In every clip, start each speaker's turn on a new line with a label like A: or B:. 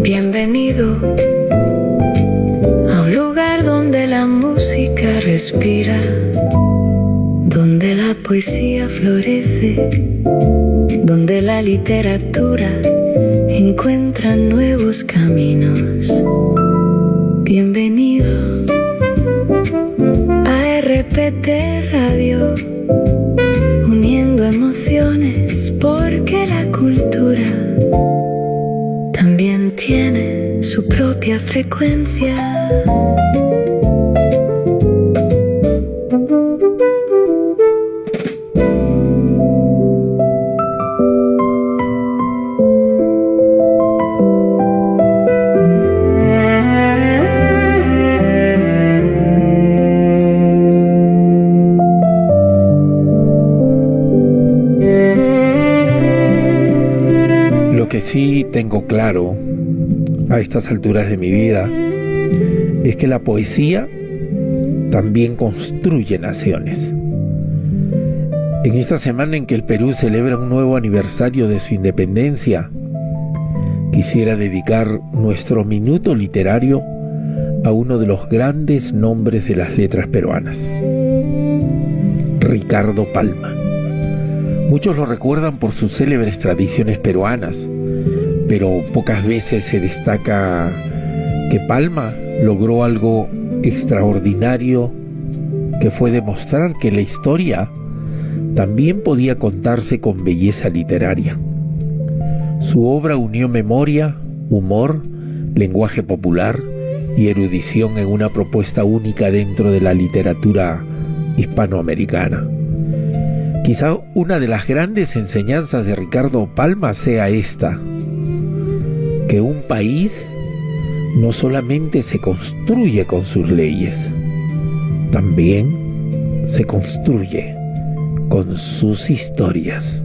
A: Bienvenido a un lugar donde la música respira, donde la poesía florece, donde la literatura encuentra nuevos caminos. Bienvenido a RPT Radio, uniendo emociones, porque la cultura también tiene su propia frecuencia.
B: Lo que sí tengo claro a estas alturas de mi vida es que la poesía también construye naciones. En esta semana en que el Perú celebra un nuevo aniversario de su independencia, quisiera dedicar nuestro minuto literario a uno de los grandes nombres de las letras peruanas, Ricardo Palma. Muchos lo recuerdan por sus célebres tradiciones peruanas, pero pocas veces se destaca que Palma logró algo extraordinario, que fue demostrar que la historia también podía contarse con belleza literaria. Su obra unió memoria, humor, lenguaje popular y erudición en una propuesta única dentro de la literatura hispanoamericana. Quizá una de las grandes enseñanzas de Ricardo Palma sea esta: que un país no solamente se construye con sus leyes, también se construye con sus historias.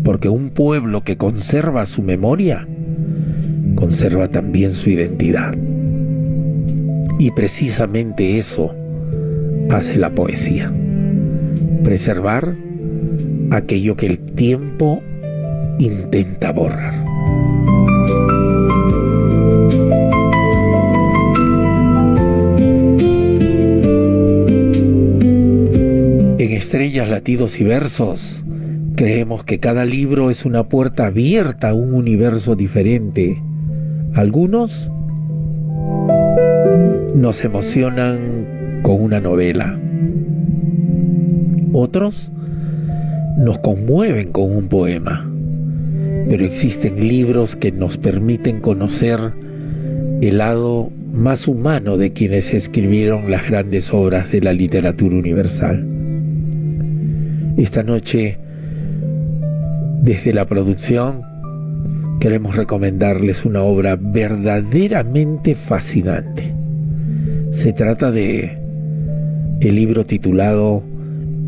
B: Porque un pueblo que conserva su memoria, conserva también su identidad. Y precisamente eso hace la poesía: preservar aquello que el tiempo intenta borrar. En Estrellas, Latidos y Versos creemos que cada libro es una puerta abierta a un universo diferente. Algunos nos emocionan con una novela, otros nos conmueven con un poema, pero existen libros que nos permiten conocer el lado más humano de quienes escribieron las grandes obras de la literatura universal. Esta noche, desde la producción, queremos recomendarles una obra verdaderamente fascinante. Se trata de el libro titulado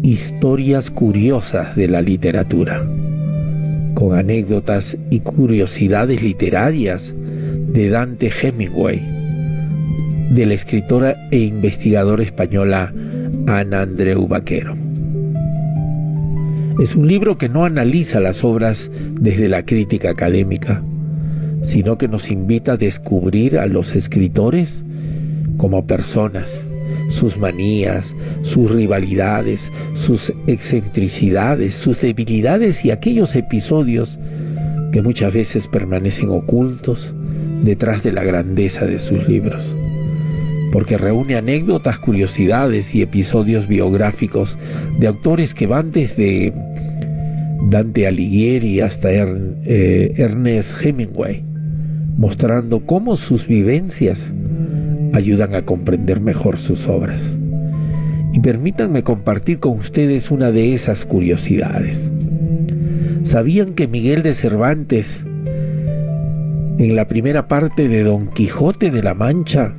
B: Historias curiosas de la literatura, con anécdotas y curiosidades literarias de Dante Hemingway, de la escritora e investigadora española Ana Andreu Vaquero. Es un libro que no analiza las obras desde la crítica académica, sino que nos invita a descubrir a los escritores como personas, sus manías, sus rivalidades, sus excentricidades, sus debilidades y aquellos episodios que muchas veces permanecen ocultos detrás de la grandeza de sus libros. Porque reúne anécdotas, curiosidades y episodios biográficos de autores que van desde Dante Alighieri hasta Ernest Hemingway, mostrando cómo sus vivencias ayudan a comprender mejor sus obras. Y permítanme compartir con ustedes una de esas curiosidades. ¿Sabían que Miguel de Cervantes, en la primera parte de Don Quijote de la Mancha,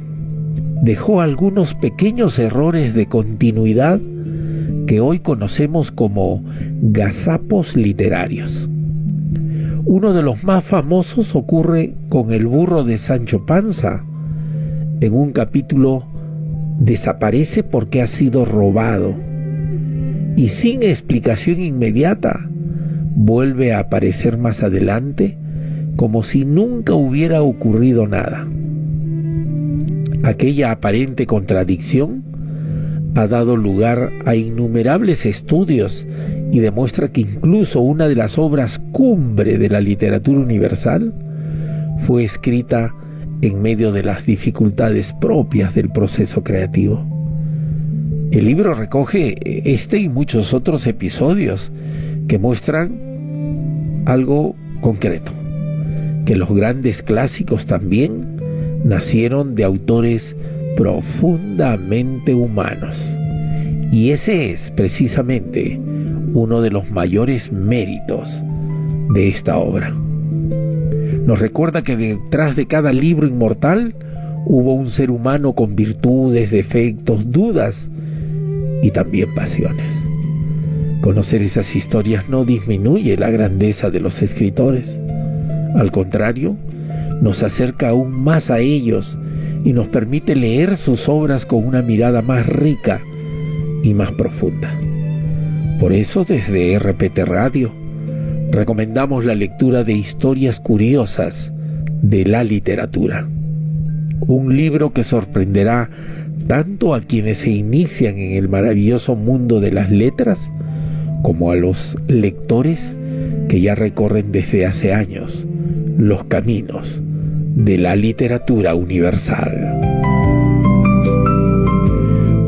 B: dejó algunos pequeños errores de continuidad que hoy conocemos como gazapos literarios? Uno de los más famosos ocurre con el burro de Sancho Panza. En un capítulo desaparece porque ha sido robado y sin explicación inmediata vuelve a aparecer más adelante como si nunca hubiera ocurrido nada. Aquella aparente contradicción ha dado lugar a innumerables estudios y demuestra que incluso una de las obras cumbre de la literatura universal fue escrita en medio de las dificultades propias del proceso creativo. El libro recoge este y muchos otros episodios que muestran algo concreto, que los grandes clásicos también nacieron de autores profundamente humanos. Y ese es precisamente uno de los mayores méritos de esta obra. Nos recuerda que detrás de cada libro inmortal hubo un ser humano con virtudes, defectos, dudas y también pasiones. Conocer esas historias no disminuye la grandeza de los escritores. Al contrario, nos acerca aún más a ellos y nos permite leer sus obras con una mirada más rica y más profunda. Por eso, desde RPT Radio, recomendamos la lectura de Historias Curiosas de la Literatura. Un libro que sorprenderá tanto a quienes se inician en el maravilloso mundo de las letras, como a los lectores que ya recorren desde hace años los caminos de la literatura universal.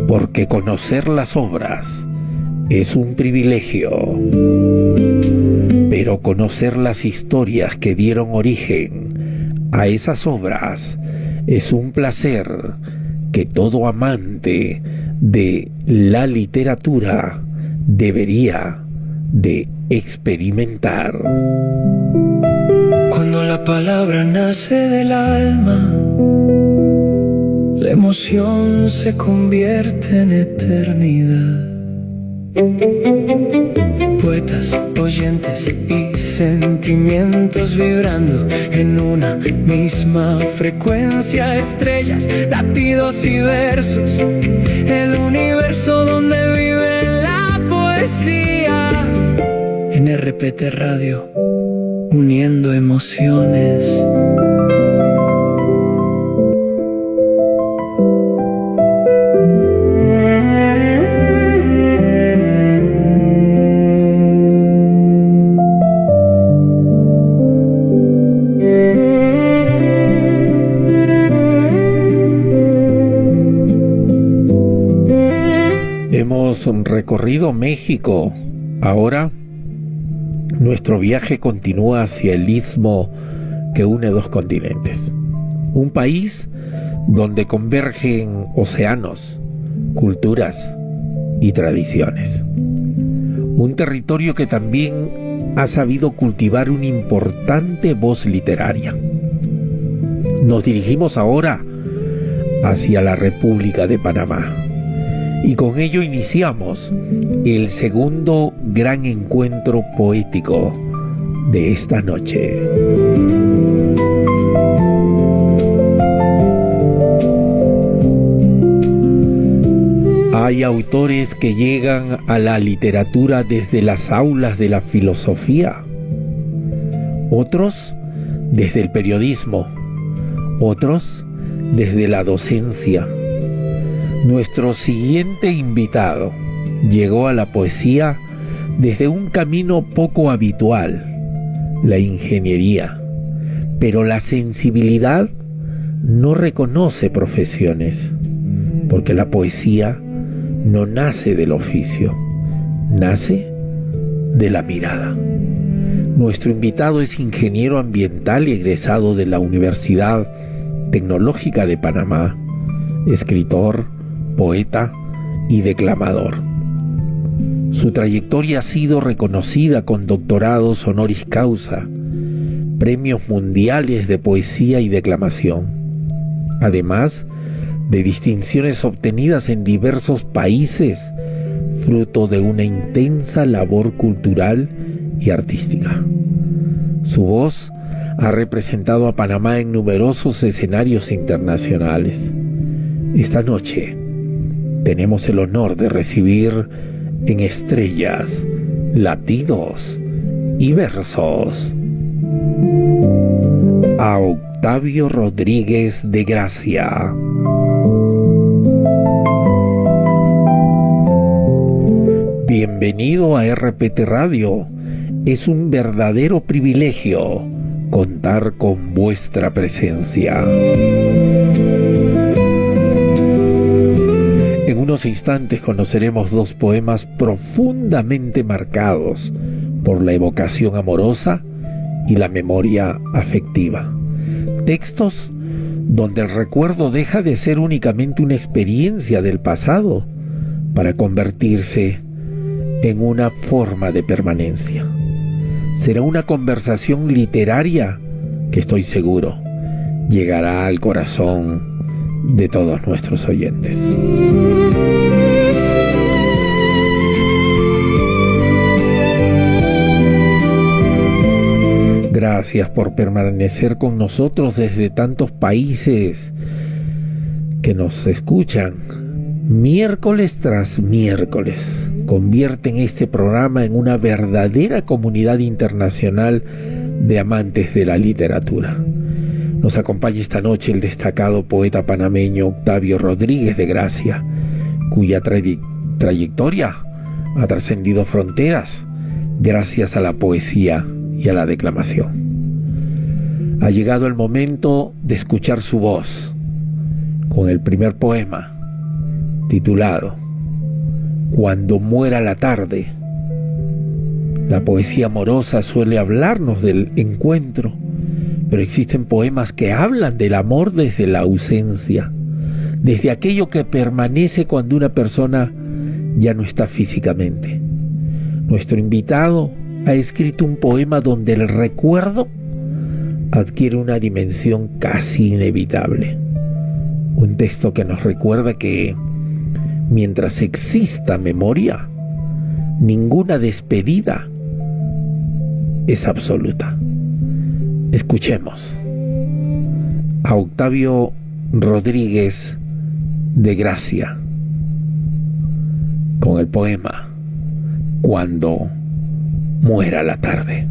B: Porque conocer las obras es un privilegio, pero conocer las historias que dieron origen a esas obras es un placer que todo amante de la literatura debería de experimentar.
C: Cuando la palabra nace del alma, la emoción se convierte en eternidad. Poetas, oyentes y sentimientos vibrando en una misma frecuencia, estrellas, latidos y versos, el universo donde vive la poesía. En RPT Radio, uniendo emociones.
B: Hemos recorrido México. Ahora nuestro viaje continúa hacia el istmo que une dos continentes. Un país donde convergen océanos, culturas y tradiciones. Un territorio que también ha sabido cultivar una importante voz literaria. Nos dirigimos ahora hacia la República de Panamá. Y con ello iniciamos el segundo gran encuentro poético de esta noche. Hay autores que llegan a la literatura desde las aulas de la filosofía, otros desde el periodismo, otros desde la docencia. Nuestro siguiente invitado llegó a la poesía desde un camino poco habitual, la ingeniería, pero la sensibilidad no reconoce profesiones, porque la poesía no nace del oficio, nace de la mirada. Nuestro invitado es ingeniero ambiental y egresado de la Universidad Tecnológica de Panamá, escritor, poeta y declamador. Su trayectoria ha sido reconocida con doctorados honoris causa, premios mundiales de poesía y declamación, además de distinciones obtenidas en diversos países, fruto de una intensa labor cultural y artística. Su voz ha representado a Panamá en numerosos escenarios internacionales. Esta noche tenemos el honor de recibir en Estrellas, Latidos y Versos a Octavio Rodríguez de Gracia. Bienvenido a RPT Radio. Es un verdadero privilegio contar con vuestra presencia. En unos instantes conoceremos dos poemas profundamente marcados por la evocación amorosa y la memoria afectiva. Textos donde el recuerdo deja de ser únicamente una experiencia del pasado para convertirse en una forma de permanencia. Será una conversación literaria que estoy seguro llegará al corazón de todos nuestros oyentes. Gracias por permanecer con nosotros desde tantos países que nos escuchan miércoles tras miércoles. Convierten este programa en una verdadera comunidad internacional de amantes de la literatura. Nos acompaña esta noche el destacado poeta panameño Octavio Rodríguez de Gracia, cuya trayectoria ha trascendido fronteras gracias a la poesía y a la declamación. Ha llegado el momento de escuchar su voz con el primer poema titulado Cuando muera la tarde. La poesía amorosa suele hablarnos del encuentro, pero existen poemas que hablan del amor desde la ausencia, desde aquello que permanece cuando una persona ya no está físicamente. Nuestro invitado ha escrito un poema donde el recuerdo adquiere una dimensión casi inevitable. Un texto que nos recuerda que mientras exista memoria, ninguna despedida es absoluta. Escuchemos a Octavio Rodríguez de Gracia con el poema Cuando muera la tarde.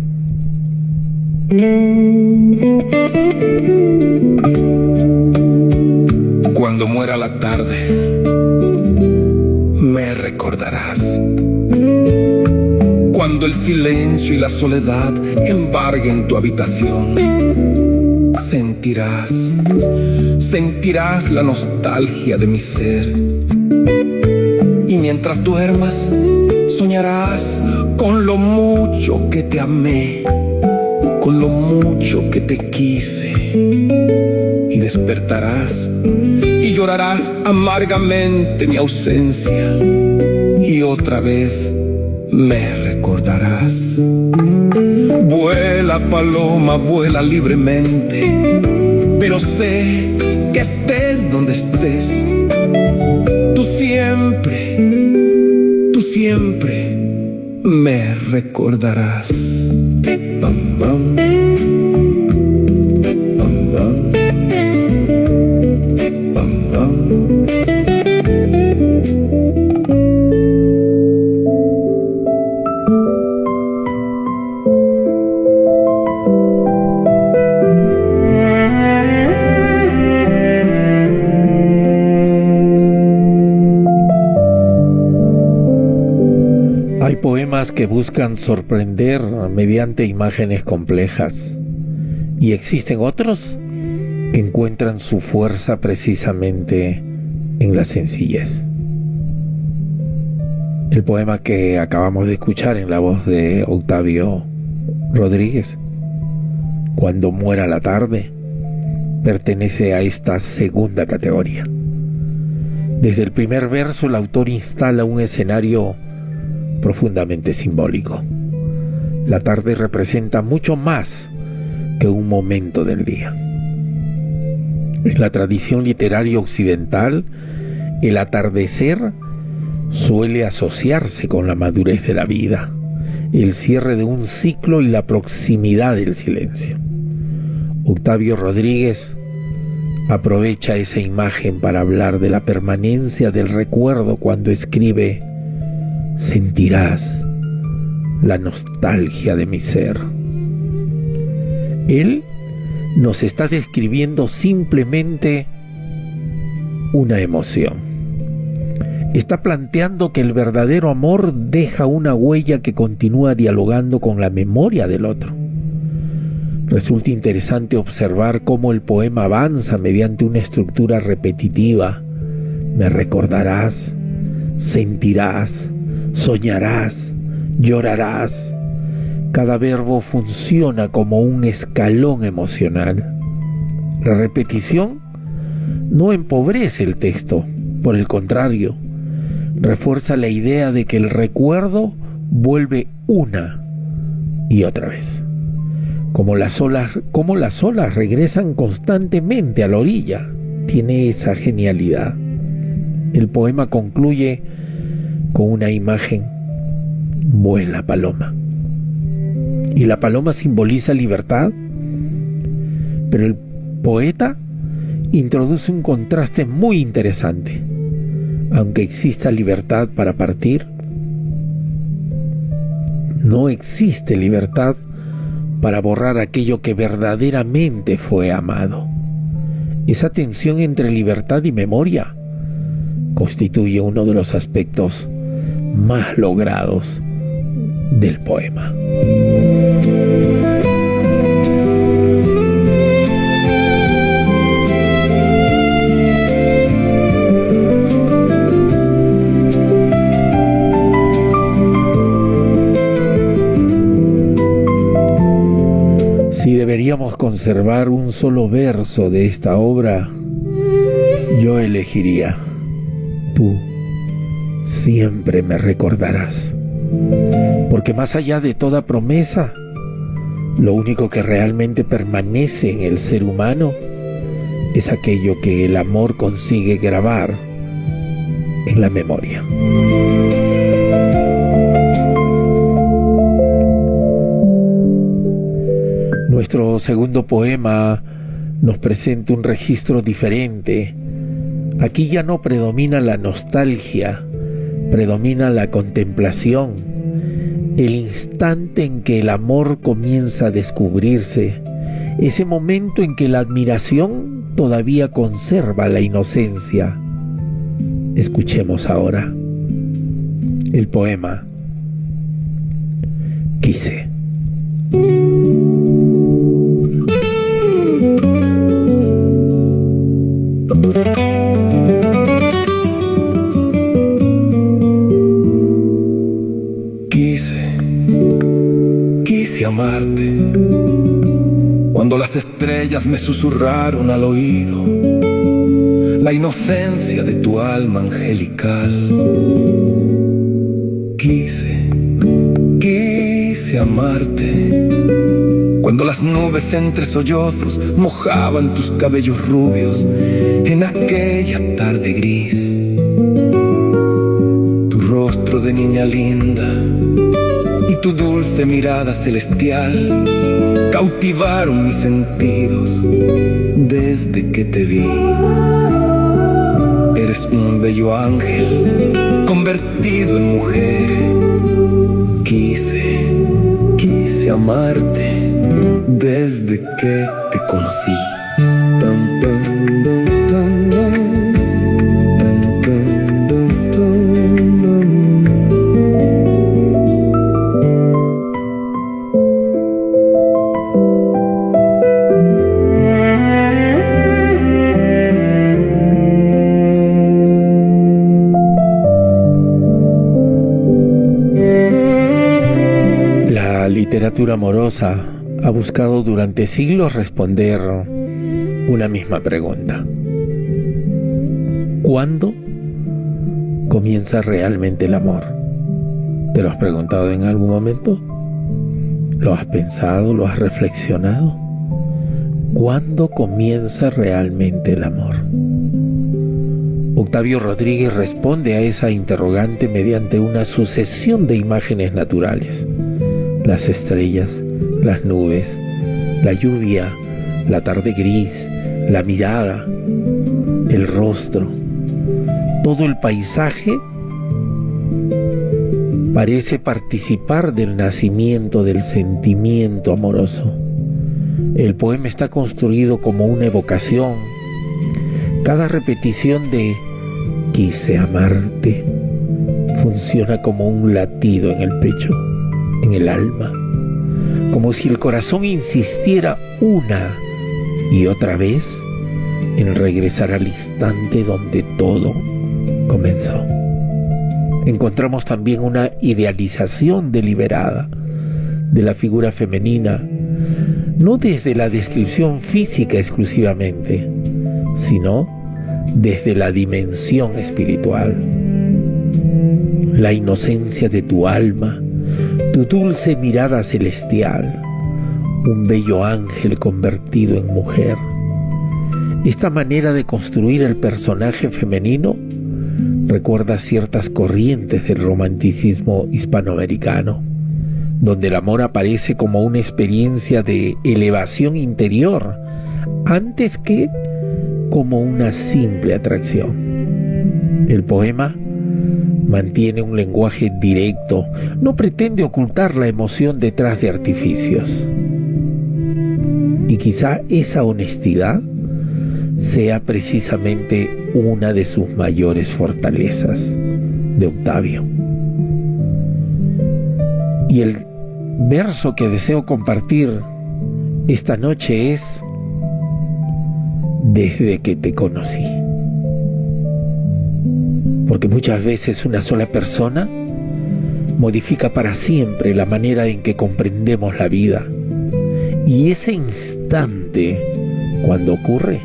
C: Cuando muera la tarde, me recordarás. Cuando el silencio y la soledad embarguen tu habitación, sentirás la nostalgia de mi ser. Y mientras duermas, soñarás con lo mucho que te amé, con lo mucho que te quise. Y despertarás y llorarás amargamente mi ausencia, y otra vez me recordarás. Vuela, paloma, vuela libremente, pero sé que estés donde estés, tú siempre me recordarás. Bam, bam.
B: Hay poemas que buscan sorprender mediante imágenes complejas, y existen otros que encuentran su fuerza precisamente en la sencillez. El poema que acabamos de escuchar en la voz de Octavio Rodríguez, Cuando muera la tarde, pertenece a esta segunda categoría. Desde el primer verso, el autor instala un escenario profundamente simbólico. La tarde representa mucho más que un momento del día. En la tradición literaria occidental, el atardecer suele asociarse con la madurez de la vida, el cierre de un ciclo y la proximidad del silencio. Octavio Rodríguez aprovecha esa imagen para hablar de la permanencia del recuerdo cuando escribe: sentirás la nostalgia de mi ser. Él nos está describiendo simplemente una emoción. Está planteando que el verdadero amor deja una huella que continúa dialogando con la memoria del otro. Resulta interesante observar cómo el poema avanza mediante una estructura repetitiva. Me recordarás, sentirás, soñarás, llorarás. Cada verbo funciona como un escalón emocional. La repetición no empobrece el texto, por el contrario, refuerza la idea de que el recuerdo vuelve una y otra vez. Como las olas regresan constantemente a la orilla, tiene esa genialidad. El poema concluye con una imagen: vuela paloma. Y la paloma simboliza libertad, pero el poeta introduce un contraste muy interesante. Aunque exista libertad para partir, no existe libertad para borrar aquello que verdaderamente fue amado. Esa tensión entre libertad y memoria constituye uno de los aspectos más logrados del poema. Si deberíamos conservar un solo verso de esta obra, yo elegiría: tú siempre me recordarás. Porque más allá de toda promesa, lo único que realmente permanece en el ser humano es aquello que el amor consigue grabar en la memoria. Nuestro segundo poema nos presenta un registro diferente. Aquí ya no predomina la nostalgia, predomina la contemplación, el instante en que el amor comienza a descubrirse, ese momento en que la admiración todavía conserva la inocencia. Escuchemos ahora el poema Quise.
C: Quise amarte cuando las estrellas me susurraron al oído la inocencia de tu alma angelical. Quise amarte cuando las nubes entre sollozos mojaban tus cabellos rubios en aquella tarde gris. Tu rostro de niña linda y tu dulce mirada celestial cautivaron mis sentidos desde que te vi. Eres un bello ángel convertido en mujer. Quise amarte desde que te conocí.
B: La literatura amorosa ha buscado durante siglos responder una misma pregunta: ¿cuándo comienza realmente el amor? ¿Te lo has preguntado en algún momento? ¿Lo has pensado? ¿Lo has reflexionado? ¿Cuándo comienza realmente el amor? Octavio Rodríguez responde a esa interrogante mediante una sucesión de imágenes naturales: las estrellas, las nubes, la lluvia, la tarde gris, la mirada, el rostro. Todo el paisaje parece participar del nacimiento del sentimiento amoroso. El poema está construido como una evocación. Cada repetición de quise amarte funciona como un latido en el pecho, en el alma, como si el corazón insistiera una y otra vez en regresar al instante donde todo comenzó. Encontramos también una idealización deliberada de la figura femenina, no desde la descripción física exclusivamente, sino desde la dimensión espiritual. La inocencia de tu alma, tu dulce mirada celestial, un bello ángel convertido en mujer. Esta manera de construir el personaje femenino recuerda ciertas corrientes del romanticismo hispanoamericano, donde el amor aparece como una experiencia de elevación interior antes que como una simple atracción. El poema mantiene un lenguaje directo, no pretende ocultar la emoción detrás de artificios. Y quizá esa honestidad sea precisamente una de sus mayores fortalezas, de Octavio. Y el verso que deseo compartir esta noche es: desde que te conocí. Porque muchas veces una sola persona modifica para siempre la manera en que comprendemos la vida. Y ese instante, cuando ocurre,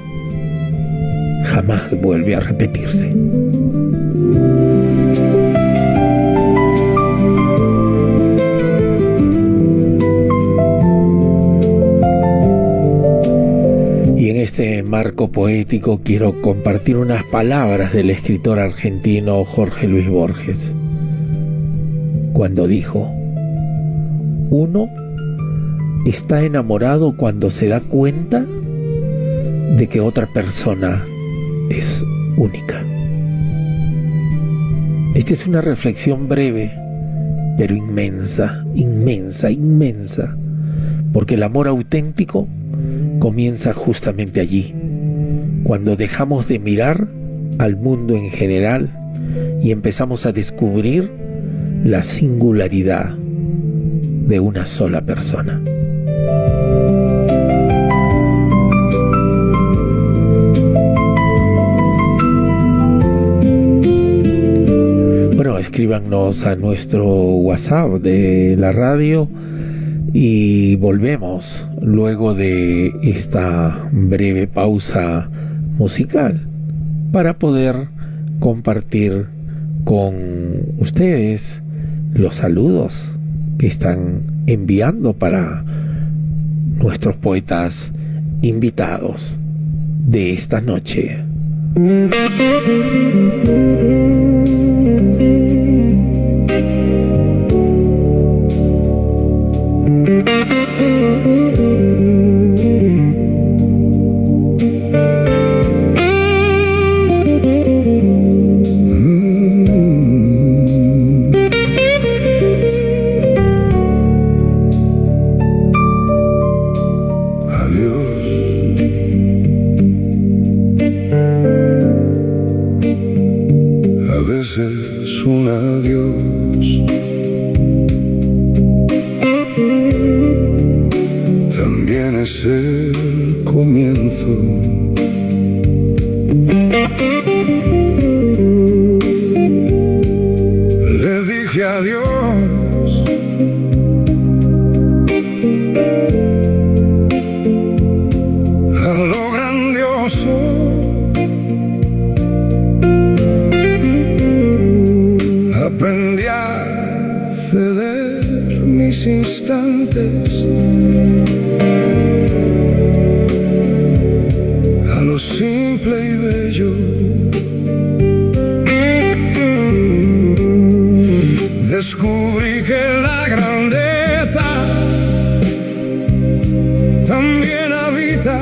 B: jamás vuelve a repetirse. Y en este marco poético quiero compartir unas palabras del escritor argentino Jorge Luis Borges, cuando dijo: uno está enamorado cuando se da cuenta de que otra persona es única. Esta es una reflexión breve, pero inmensa, inmensa, inmensa, porque el amor auténtico comienza justamente allí, cuando dejamos de mirar al mundo en general y empezamos a descubrir la singularidad de una sola persona. Bueno, escríbanos a nuestro WhatsApp de la radio y volvemos luego de esta breve pausa musical para poder compartir con ustedes los saludos que están enviando para nuestros poetas invitados de esta noche.
C: Un adiós también es el comienzo. Le dije adiós a lo grandioso. Aprendí a ceder mis instantes a lo simple y bello. Descubrí que la grandeza también habita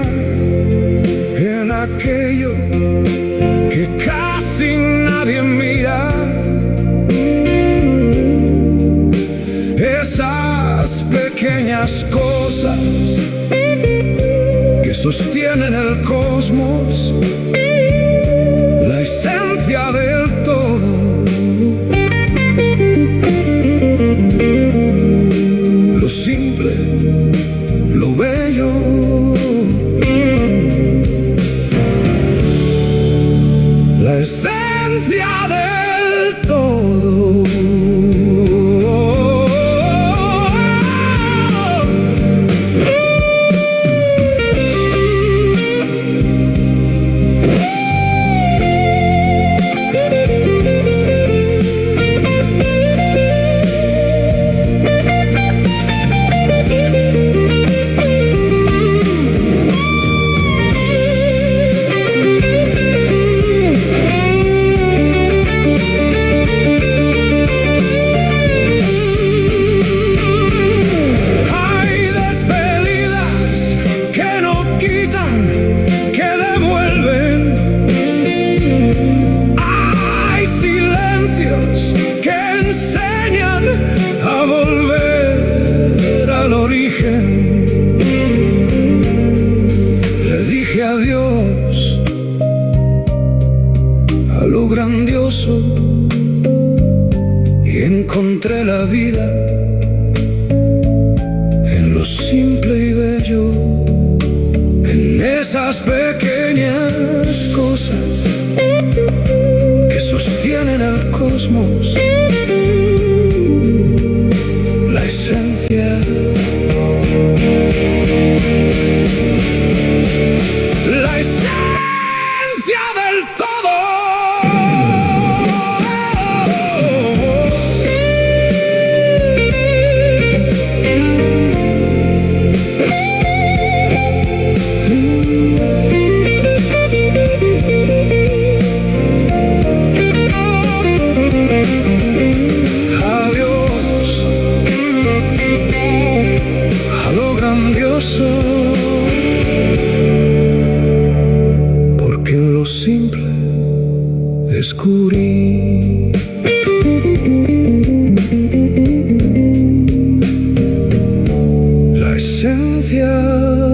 C: en aquello que casi nadie mira. Esas pequeñas cosas sostienen el cosmos, la esencia del todo. Lo simple, lo bello, la esencia del todo. Encontré la vida en lo simple y bello, en esas pequeñas cosas que sostienen el cosmos, la esencia, la esencia del todo. Porque en lo simple descubrí la esencia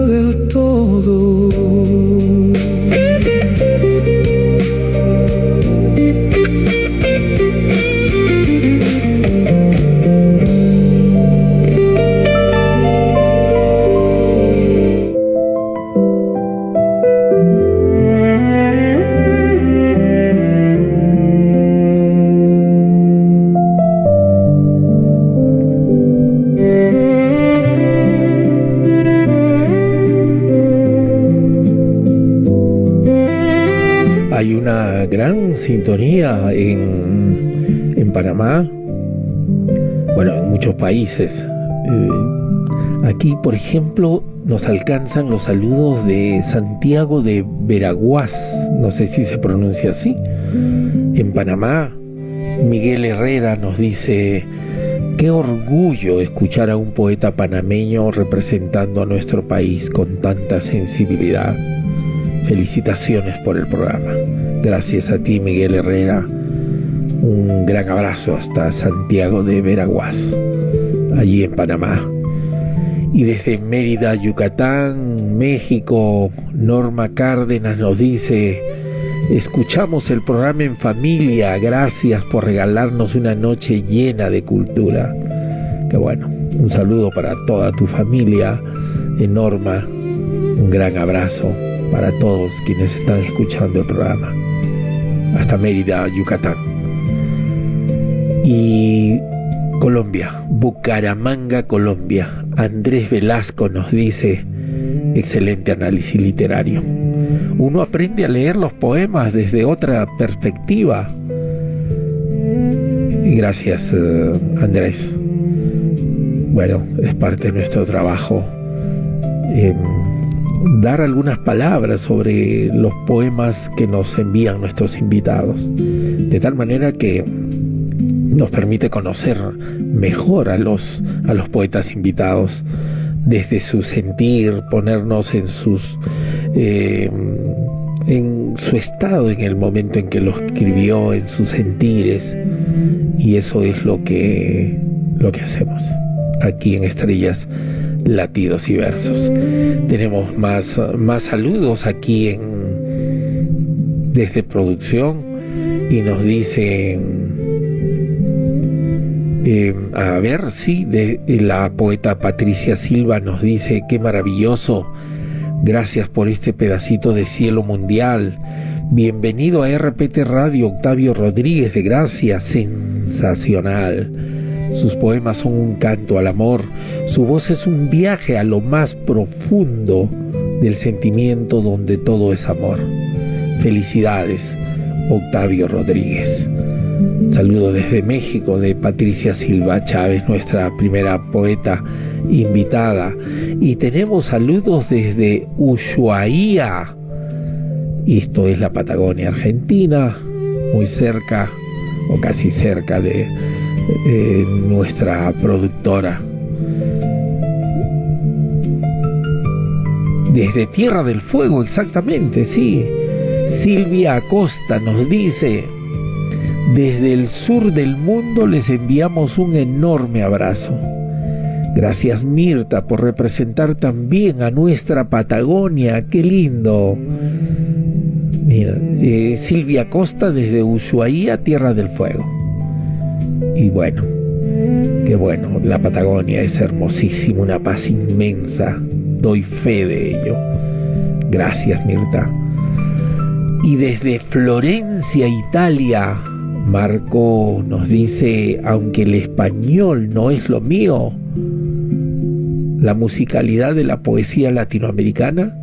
C: del todo.
B: Hay una gran sintonía en Panamá, bueno, en muchos países. Aquí, por ejemplo, nos alcanzan los saludos de Santiago de Veraguas, no sé si se pronuncia así. En Panamá, Miguel Herrera nos dice: qué orgullo escuchar a un poeta panameño representando a nuestro país con tanta sensibilidad. Felicitaciones por el programa. Gracias a ti, Miguel Herrera. Un gran abrazo hasta Santiago de Veraguas, allí en Panamá. Y desde Mérida, Yucatán, México, Norma Cárdenas nos dice: escuchamos el programa en familia, gracias por regalarnos una noche llena de cultura. Qué bueno, un saludo para toda tu familia, Norma, un gran abrazo para todos quienes están escuchando el programa. Hasta Mérida, Yucatán. Y Colombia, Bucaramanga, Colombia. Andrés Velasco nos dice: excelente análisis literario. Uno aprende a leer los poemas desde otra perspectiva. Gracias, Andrés. Bueno, es parte de nuestro trabajo dar algunas palabras sobre los poemas que nos envían nuestros invitados, de tal manera que nos permite conocer mejor a los poetas invitados, desde su sentir, ponernos en su estado en el momento en que lo escribió, en sus sentires, y eso es lo que hacemos aquí en Estrellas Latidos y Versos. Tenemos más saludos aquí desde producción y nos dicen, a ver, sí, la poeta Patricia Silva nos dice: qué maravilloso, gracias por este pedacito de cielo mundial. Bienvenido a RPT Radio, Octavio Rodríguez de Gracia, sensacional. Sus poemas son un canto al amor, su voz es un viaje a lo más profundo del sentimiento donde todo es amor. Felicidades, Octavio Rodríguez. Saludo desde México de Patricia Silva Chávez, nuestra primera poeta invitada. Y tenemos saludos desde Ushuaia. Esto es la Patagonia Argentina, muy cerca o casi cerca de nuestra productora. Desde Tierra del Fuego, exactamente, sí. Silvia Acosta nos dice: desde el sur del mundo les enviamos un enorme abrazo. Gracias, Mirta, por representar también a nuestra Patagonia. ¡Qué lindo! Mira, Silvia Acosta desde Ushuaia, Tierra del Fuego. Y bueno, qué bueno, la Patagonia es hermosísima, una paz inmensa. Doy fe de ello. Gracias, Mirta. Y desde Florencia, Italia, Marco nos dice: aunque el español no es lo mío, la musicalidad de la poesía latinoamericana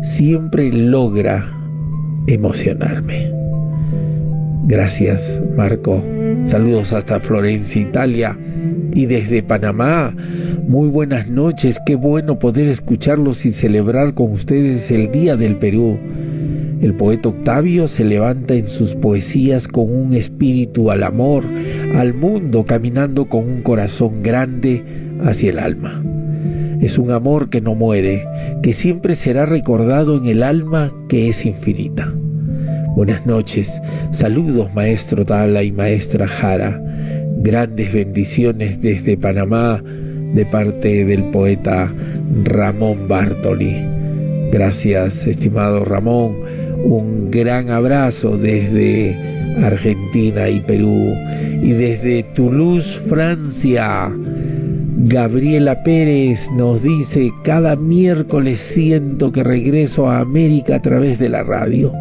B: siempre logra emocionarme. Gracias, Marco. Saludos hasta Florencia, Italia. Y desde Panamá, muy buenas noches. Qué bueno poder escucharlos y celebrar con ustedes el Día del Perú. El poeta Octavio se levanta en sus poesías con un espíritu al amor, al mundo, caminando con un corazón grande hacia el alma. Es un amor que no muere, que siempre será recordado en el alma que es infinita. Buenas noches, saludos maestro Tala y maestra Jara. Grandes bendiciones desde Panamá de parte del poeta Ramón Bartoli. Gracias, estimado Ramón. Un gran abrazo desde Argentina y Perú. Y desde Toulouse, Francia, Gabriela Pérez nos dice: cada miércoles siento que regreso a América a través de la radio.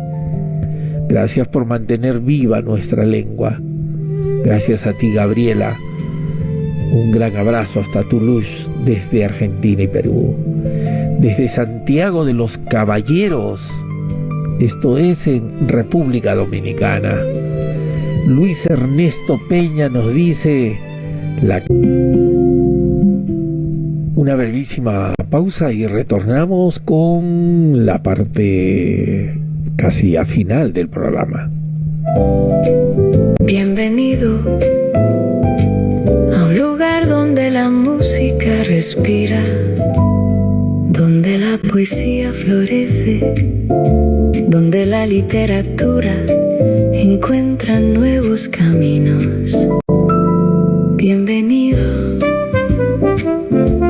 B: Gracias por mantener viva nuestra lengua. Gracias a ti, Gabriela. Un gran abrazo hasta Toulouse desde Argentina y Perú. Desde Santiago de los Caballeros, esto es en República Dominicana, Luis Ernesto Peña nos dice: una brevísima pausa y retornamos con la parte casi a final del programa.
A: Bienvenido a un lugar donde la música respira, donde la poesía florece, donde la literatura encuentra nuevos caminos. Bienvenido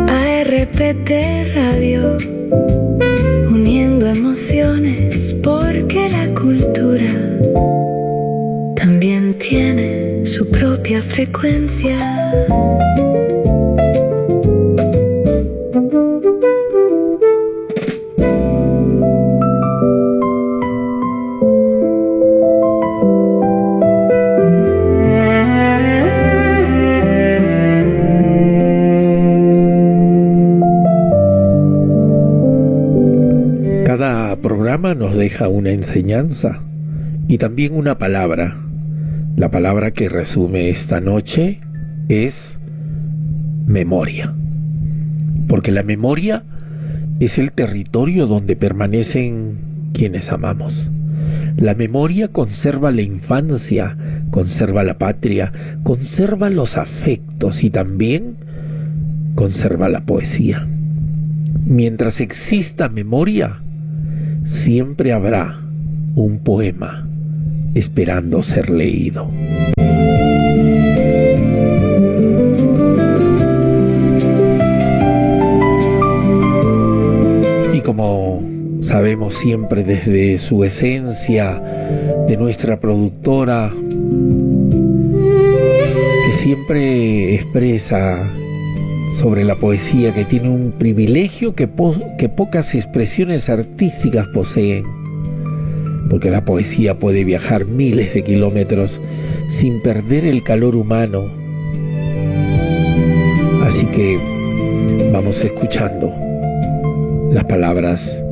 A: a RPT Radio, uniendo emociones, porque la cultura también tiene su propia frecuencia.
B: Cada programa nos deja una enseñanza y también una palabra. La palabra que resume esta noche es memoria. Porque la memoria es el territorio donde permanecen quienes amamos. La memoria conserva la infancia, conserva la patria, conserva los afectos y también conserva la poesía. Mientras exista memoria, siempre habrá un poema esperando ser leído. como sabemos siempre desde su esencia, de nuestra productora, que siempre expresa sobre la poesía, que tiene un privilegio que pocas expresiones artísticas poseen, porque la poesía puede viajar miles de kilómetros sin perder el calor humano. Así que vamos escuchando las palabras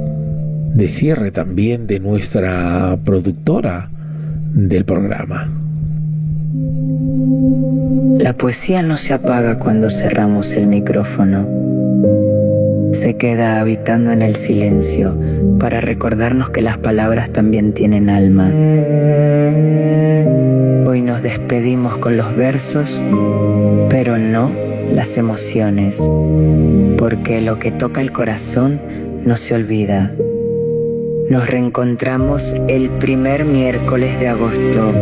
B: de cierre también de nuestra productora del programa.
D: La poesía no se apaga cuando cerramos el micrófono. Se queda habitando en el silencio para recordarnos que las palabras también tienen alma. Hoy nos despedimos con los versos, pero no las emociones, porque lo que toca el corazón no se olvida. Nos reencontramos el primer miércoles de agosto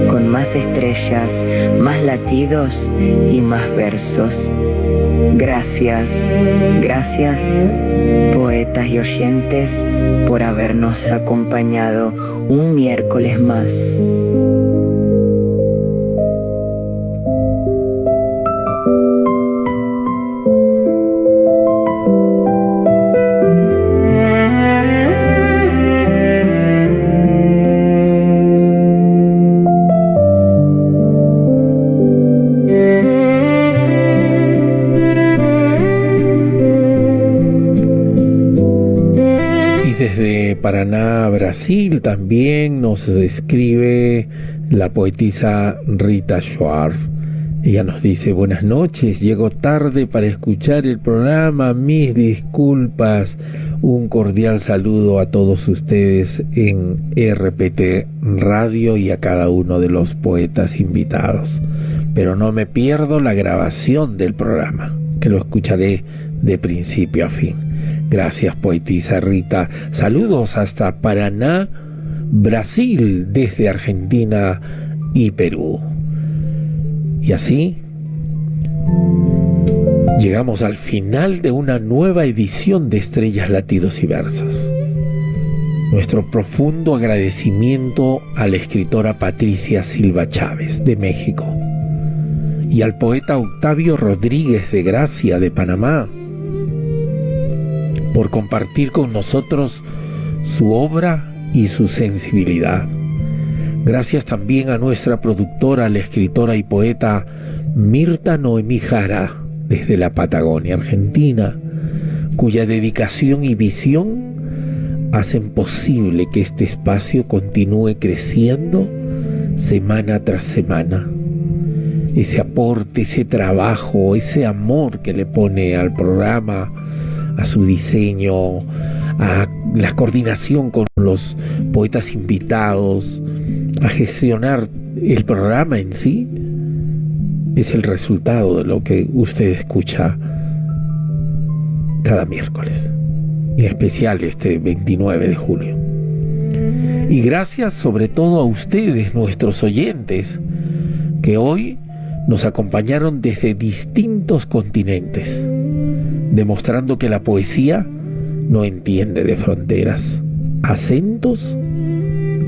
D: con más estrellas, más latidos y más versos. Gracias, gracias, poetas y oyentes, por habernos acompañado un miércoles más.
B: Paraná, Brasil, también nos escribe la poetisa Rita Schwarf. Ella nos dice: buenas noches, llego tarde para escuchar el programa, mis disculpas. Un cordial saludo a todos ustedes en RPT Radio y a cada uno de los poetas invitados. Pero no me pierdo la grabación del programa, que lo escucharé de principio a fin. Gracias, poetisa Rita. Saludos hasta Paraná, Brasil, desde Argentina y Perú. Y así llegamos al final de una nueva edición de Estrellas, Latidos y Versos. Nuestro profundo agradecimiento a la escritora Patricia Silva Chávez, de México, y al poeta Octavio Rodríguez de Gracia, de Panamá, por compartir con nosotros su obra y su sensibilidad. Gracias también a nuestra productora, la escritora y poeta Mirta Noemí Jara, desde la Patagonia Argentina, cuya dedicación y visión hacen posible que este espacio continúe creciendo semana tras semana. Ese aporte, ese trabajo, ese amor que le pone al programa, a su diseño, a la coordinación con los poetas invitados, a gestionar el programa en sí, es el resultado de lo que usted escucha cada miércoles, y en especial este 29 de julio. Y gracias sobre todo a ustedes, nuestros oyentes, que hoy nos acompañaron desde distintos continentes, demostrando que la poesía no entiende de fronteras, acentos,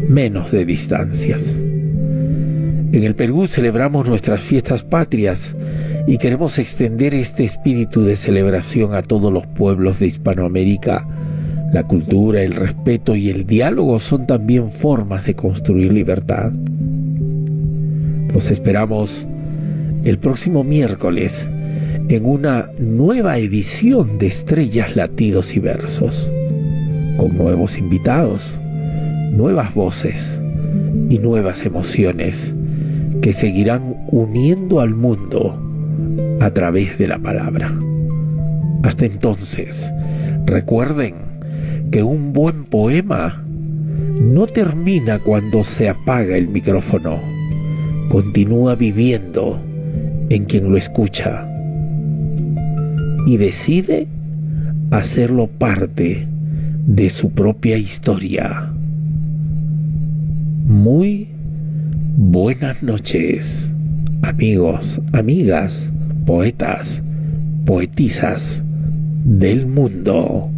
B: menos de distancias. En el Perú celebramos nuestras fiestas patrias y queremos extender este espíritu de celebración a todos los pueblos de Hispanoamérica. La cultura, el respeto y el diálogo son también formas de construir libertad. Los esperamos el próximo miércoles en una nueva edición de Estrellas, Latidos y Versos, con nuevos invitados, nuevas voces y nuevas emociones que seguirán uniendo al mundo a través de la palabra. Hasta entonces, recuerden que un buen poema no termina cuando se apaga el micrófono, continúa viviendo en quien lo escucha y decide hacerlo parte de su propia historia. Muy buenas noches, amigos, amigas, poetas, poetisas del mundo.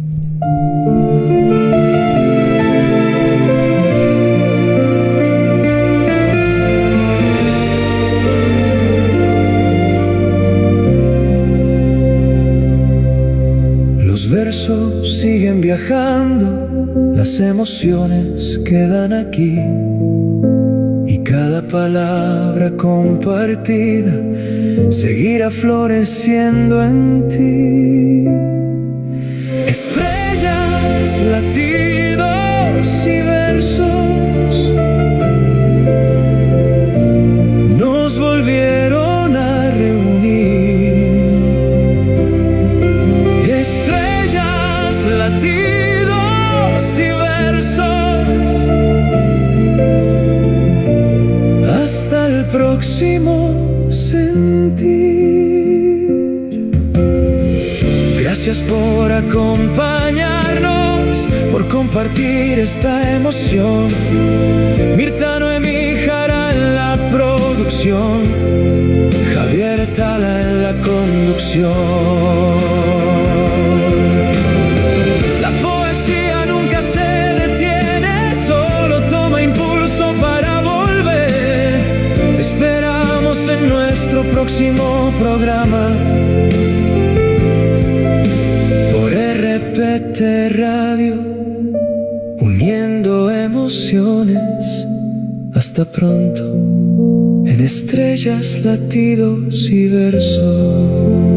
C: viajando, las emociones quedan aquí y cada palabra compartida seguirá floreciendo en ti. Estrellas, latidos y versos nos volvieron a reunir. Estrellas, latidos y versos, hasta el próximo sentir. Gracias por acompañarnos, por compartir esta emoción. Mirta, Noemí, Jara en la producción, Javier Tala en la conducción. La poesía nunca se detiene, solo toma impulso para volver. Te esperamos en nuestro próximo programa por RPT Radio, uniendo emociones. Hasta pronto en Estrellas, Latidos y Versos.